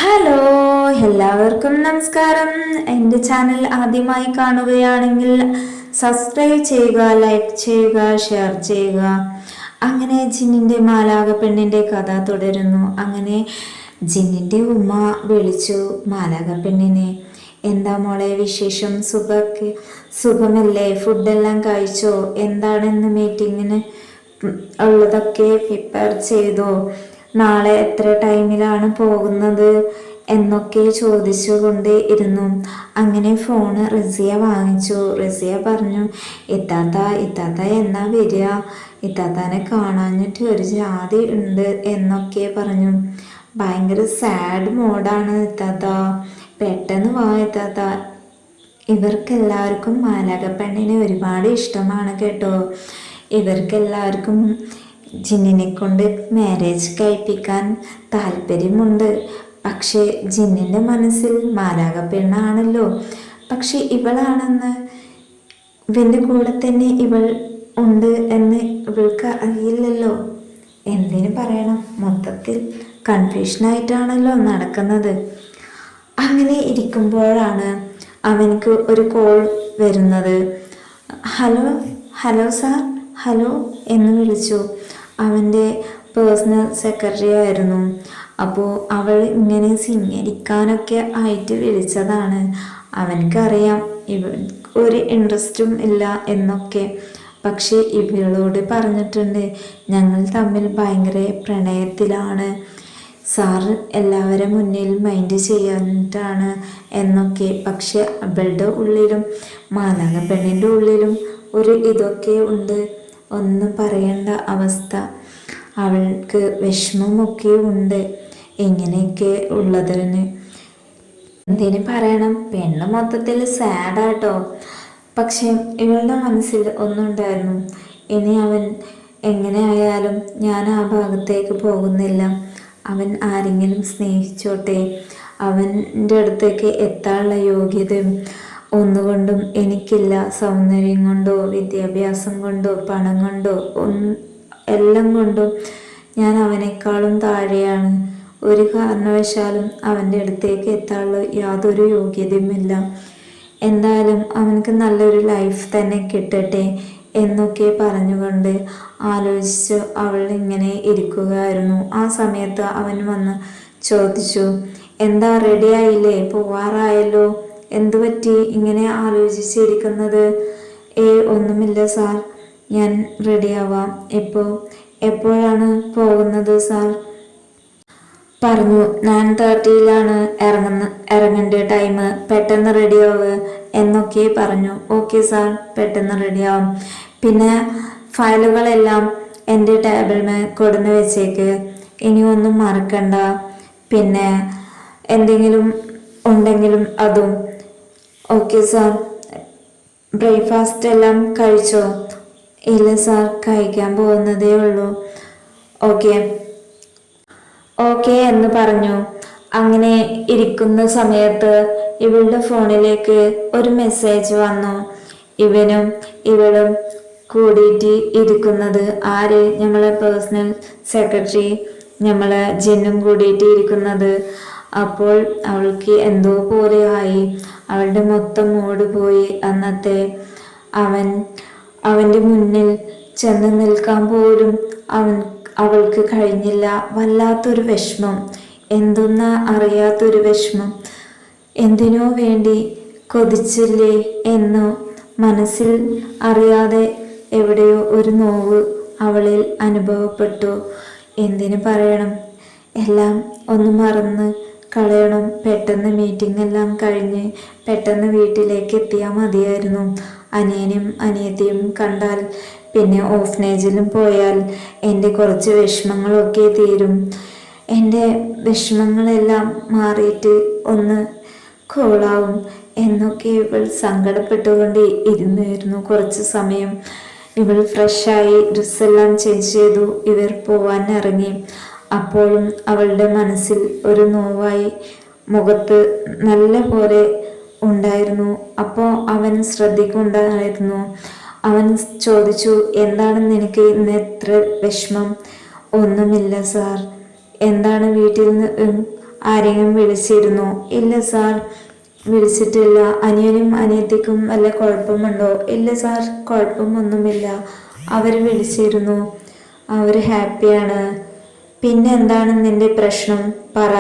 Hello, എല്ലാവർക്കും നമസ്കാരം. എൻ്റെ ചാനൽ ആദ്യമായി കാണുകയാണെങ്കിൽ സബ്സ്ക്രൈബ് ചെയ്യുക, ലൈക്ക് ചെയ്യുക, ഷെയർ ചെയ്യുക. അങ്ങനെ ജിന്നിൻ്റെ മാലാക പെണ്ണിൻ്റെ കഥ തുടരുന്നു. അങ്ങനെ ജിന്നിൻ്റെ ഉമ്മ വിളിച്ചു മാലാക പെണ്ണിനെ. എന്താ മോളെ വിശേഷം? സുഖമല്ലേ? ഫുഡെല്ലാം കഴിച്ചോ? എന്താണെന്ന് മീറ്റിങ്ങിന് ഉള്ളതൊക്കെ പ്രിപ്പയർ ചെയ്തോ? നാളെ എത്ര ടൈമിലാണ് പോകുന്നത് എന്നൊക്കെ ചോദിച്ചുകൊണ്ട് ഇരുന്നു. അങ്ങനെ ഫോണ് റസിയ വാങ്ങിച്ചു. റസിയ പറഞ്ഞു, ഇത്താത്ത എന്നാ വരിക? ഇത്താത്താനെ കാണാഞ്ഞിട്ട് ഒരു ജാതി ഉണ്ട് എന്നൊക്കെ പറഞ്ഞു. ഭയങ്കര സാഡ് മോഡാണ് ഇത്താത്ത, പെട്ടെന്ന് വാ ഇത്താത്ത. ഇവർക്കെല്ലാവർക്കും മാലാകപ്പെണ്ണിനെ ഒരുപാട് ഇഷ്ടമാണ് കേട്ടോ. ഇവർക്കെല്ലാവർക്കും ജിന്നിനെ കൊണ്ട് മാരേജ് കഴിപ്പിക്കാൻ താല്പര്യമുണ്ട്. പക്ഷേ ജിന്നിൻ്റെ മനസ്സിൽ മാലാക പെണ്ണാണല്ലോ. പക്ഷെ ഇവളാണെന്ന്, ഇവൻ്റെ കൂടെ തന്നെ ഇവൾ ഉണ്ട് എന്ന് ഇവൾക്ക് അറിയില്ലല്ലോ. എന്തിനു പറയണം, മൊത്തത്തിൽ കൺഫ്യൂഷനായിട്ടാണല്ലോ നടക്കുന്നത്. അങ്ങനെ ഇരിക്കുമ്പോഴാണ് അവനക്ക് ഒരു കോൾ വരുന്നത്. ഹലോ സാർ, ഹലോ എന്ന് വിളിച്ചു. അവൻ്റെ പേഴ്സണൽ സെക്രട്ടറി ആയിരുന്നു. അപ്പോൾ അവൾ ഇങ്ങനെ സ്വീകരിക്കാനൊക്കെ ആയിട്ട് വിളിച്ചതാണ്. അവനക്കറിയാം ഒരു ഇൻട്രസ്റ്റും ഇല്ല എന്നൊക്കെ. പക്ഷേ ഇവളോട് പറഞ്ഞിട്ടുണ്ട്, ഞങ്ങൾ തമ്മിൽ ഭയങ്കര പ്രണയത്തിലാണ് സാർ, എല്ലാവരും മുന്നിൽ മൈൻഡ് ചെയ്യാനിട്ടാണ് എന്നൊക്കെ. പക്ഷെ അവളുടെ ഉള്ളിലും മാലാക പെണ്ണിൻ്റെ ഉള്ളിലും ഒരു ഇതൊക്കെ ഉണ്ട്, ഒന്നും പറയേണ്ട അവസ്ഥ. അവൾക്ക് വിഷമമൊക്കെ ഉണ്ട് ഇങ്ങനെയൊക്കെ ഉള്ളതിന്. എന്തിനു പറയണം, പെണ്ണ് മൊത്തത്തിൽ സാഡാട്ടോ. പക്ഷെ ഇവളുടെ മനസ്സിൽ ഒന്നുണ്ടായിരുന്നു, ഇനി അവൻ എങ്ങനെ ആയാലും ഞാൻ ആ ഭാഗത്തേക്ക് പോകുന്നില്ല. അവൻ ആരെങ്കിലും സ്നേഹിച്ചോട്ടെ, അവൻ്റെ അടുത്തേക്ക് എത്താനുള്ള യോഗ്യതയും ഒന്നുകൊണ്ടും എനിക്കില്ല. സൗന്ദര്യം കൊണ്ടോ വിദ്യാഭ്യാസം കൊണ്ടോ പണം കൊണ്ടോ എല്ലാം കൊണ്ടും ഞാൻ അവനേക്കാളും താഴെയാണ്. ഒരു കാരണവശാലും അവൻ്റെ അടുത്തേക്ക് എത്താനുള്ള യാതൊരു യോഗ്യതയുമില്ല. എന്തായാലും അവനക്ക് നല്ലൊരു ലൈഫ് തന്നെ കിട്ടട്ടെ എന്നൊക്കെ പറഞ്ഞുകൊണ്ട് ആലോചിച്ച് അവൾ ഇങ്ങനെ ഇരിക്കുകയായിരുന്നു. ആ സമയത്ത് അവൻ വന്ന് ചോദിച്ചു, എന്താ റെഡിയായില്ലേ? പോവാറായല്ലോ, എന്തു പറ്റി ഇങ്ങനെ ആലോചിച്ചിരിക്കുന്നത്? ഒന്നുമില്ല സാർ, ഞാൻ റെഡിയാവാം. എപ്പോഴാണ് പോകുന്നത് സാർ? പറഞ്ഞു 9:30 ഇറങ്ങേണ്ട ടൈം, പെട്ടെന്ന് റെഡിയാവുക എന്നൊക്കെ പറഞ്ഞു. ഓക്കെ സാർ, പെട്ടെന്ന് റെഡിയാവും. പിന്നെ ഫയലുകളെല്ലാം എൻ്റെ ടേബിളിൽ കൊടുന്ന് വെച്ചേക്ക്, ഇനി ഒന്നും മറക്കണ്ട. പിന്നെ എന്തെങ്കിലും ഉണ്ടെങ്കിലും അതും. Okay sir. ബ്രേക്ക്ഫാസ്റ്റ് എല്ലാം കഴിച്ചോ? ഇല്ല സാർ, കഴിക്കാൻ പോകുന്നതേ ഉള്ളൂ. ഓക്കെ എന്ന് പറഞ്ഞു. അങ്ങനെ ഇരിക്കുന്ന സമയത്ത് ഇവളുടെ ഫോണിലേക്ക് ഒരു മെസ്സേജ് വന്നു. ഇവനും ഇവളും കൂടിയിട്ട് ഇരിക്കുന്നത്, ആര്? നമ്മളെ പേഴ്സണൽ സെക്രട്ടറി, നമ്മളെ ജിന്നും കൂടിയിട്ട് ഇരിക്കുന്നത്. അപ്പോൾ അവൾക്ക് എന്തോ പോലെ ആയി, അവളുടെ മൊത്തം മൂഡ് പോയി. അന്നത്തെ അവൻ്റെ മുന്നിൽ ചെന്ന് നിൽക്കാൻ പോലും അവൾക്ക് കഴിഞ്ഞില്ല. വല്ലാത്തൊരു വിഷമം, എന്തൊന്നാ അറിയാത്തൊരു വിഷമം. എന്തിനോ വേണ്ടി കൊതിച്ചില്ലേ എന്നോ മനസ്സിൽ അറിയാതെ എവിടെയോ ഒരു നോവ് അവളിൽ അനുഭവപ്പെട്ടു. എന്തിനു പറയണം, എല്ലാം ഒന്ന് മറന്ന് കളയണം. പെട്ടെന്ന് മീറ്റിംഗ് എല്ലാം കഴിഞ്ഞ് പെട്ടെന്ന് വീട്ടിലേക്ക് എത്തിയാൽ മതിയായിരുന്നു. അനിയനും അനിയത്തിയും കണ്ടാൽ, പിന്നെ ഓഫ്നേജിലും പോയാൽ എൻ്റെ കുറച്ച് വിഷമങ്ങളൊക്കെ തീരും. എൻ്റെ വിഷമങ്ങളെല്ലാം മാറിയിട്ട് ഒന്ന് കൂളാവും എന്നൊക്കെ ഇവൾ സങ്കടപ്പെട്ടുകൊണ്ട് ഇരുന്നായിരുന്നു. കുറച്ച് സമയം ഇവൾ ഫ്രഷായി ഡ്രസ്സെല്ലാം ചേഞ്ച് ചെയ്തു. ഇവർ പോവാൻ ഇറങ്ങി. അപ്പോഴും അവളുടെ മനസ്സിൽ ഒരു നോവായി മുഖത്ത് നല്ല പോലെ ഉണ്ടായിരുന്നു. അപ്പോൾ അവൻ ശ്രദ്ധിക്കുന്നുണ്ടായിരുന്നു. അവൻ ചോദിച്ചു, എന്താണ് നിനക്ക് ഇന്ന് എത്ര വിഷമം? ഒന്നുമില്ല സാർ. എന്താണ് വീട്ടിൽ നിന്ന് ആരെങ്കിലും വിളിച്ചിരുന്നോ? ഇല്ല സാർ, വിളിച്ചിട്ടില്ല. അനിയനും അനിയത്തിക്കും വല്ല കുഴപ്പമുണ്ടോ? ഇല്ല സാർ, കുഴപ്പമൊന്നുമില്ല. അവർ വിളിച്ചിരുന്നു, അവർ ഹാപ്പിയാണ്. പിന്നെ എന്താണ് നിന്റെ പ്രശ്നം? പറ.